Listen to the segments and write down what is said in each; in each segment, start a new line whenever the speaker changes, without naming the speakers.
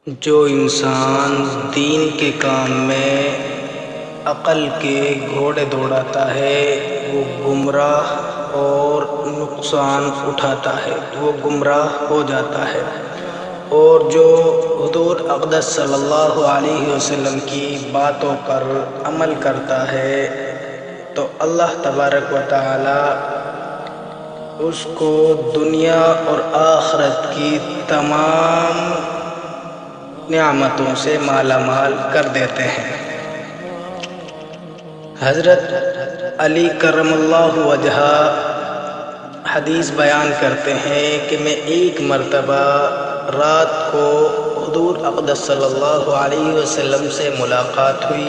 جو انسان دین کے کام میں عقل کے گھوڑے دوڑاتا ہے وہ گمراہ اور نقصان اٹھاتا ہے، وہ گمراہ ہو جاتا ہے۔ اور جو حضور اقدس صلی اللہ علیہ وسلم کی باتوں پر عمل کرتا ہے تو اللہ تبارک و تعالی اس کو دنیا اور آخرت کی تمام نعمتوں سے مالا مال کر دیتے ہیں۔ حضرت علی کرم اللہ وجہہ حدیث بیان کرتے ہیں کہ میں ایک مرتبہ رات کو حضور اقدس صلی اللہ علیہ وسلم سے ملاقات ہوئی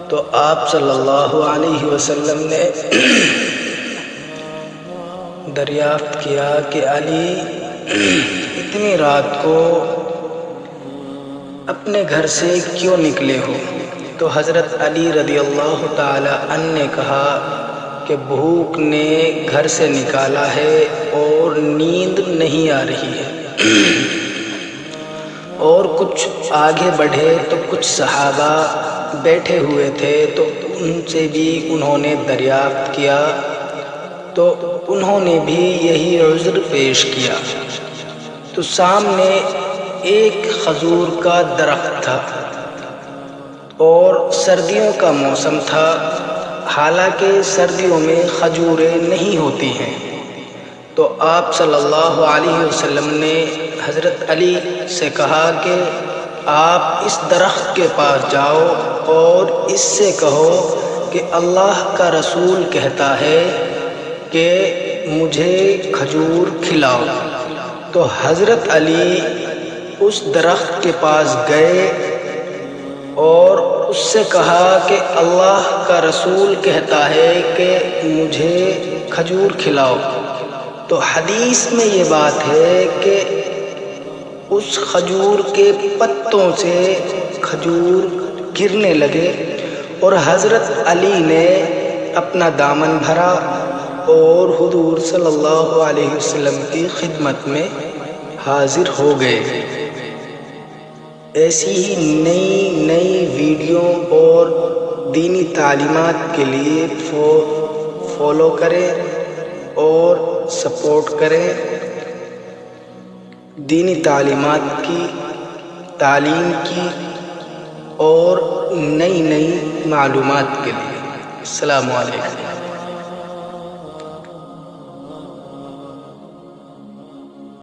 تو آپ صلی اللہ علیہ وسلم نے دریافت کیا کہ علی اتنی رات کو اپنے گھر سے کیوں نکلے ہو؟ تو حضرت علی رضی اللہ تعالی عنہ نے کہا کہ بھوک نے گھر سے نکالا ہے اور نیند نہیں آ رہی ہے۔ اور کچھ آگے بڑھے تو کچھ صحابہ بیٹھے ہوئے تھے تو ان سے بھی انہوں نے دریافت کیا تو انہوں نے بھی یہی عذر پیش کیا۔ تو سامنے ایک کھجور کا درخت تھا اور سردیوں کا موسم تھا، حالانکہ سردیوں میں کھجوریں نہیں ہوتی ہیں۔ تو آپ صلی اللہ علیہ وسلم نے حضرت علی سے کہا کہ آپ اس درخت کے پاس جاؤ اور اس سے کہو کہ اللہ کا رسول کہتا ہے کہ مجھے کھجور کھلاؤ۔ تو حضرت علی اس درخت کے پاس گئے اور اس سے کہا کہ اللہ کا رسول کہتا ہے کہ مجھے کھجور کھلاؤ۔ تو حدیث میں یہ بات ہے کہ اس کھجور کے پتوں سے کھجور گرنے لگے اور حضرت علی نے اپنا دامن بھرا اور حضور صلی اللہ علیہ وسلم کی خدمت میں حاضر ہو گئے۔ ایسی ہی نئی ویڈیو اور دینی تعلیمات کے لیے فالو کریں اور سپورٹ کریں۔ دینی تعلیمات کی، تعلیم کی اور نئی معلومات کے لیے۔ السلام علیکم۔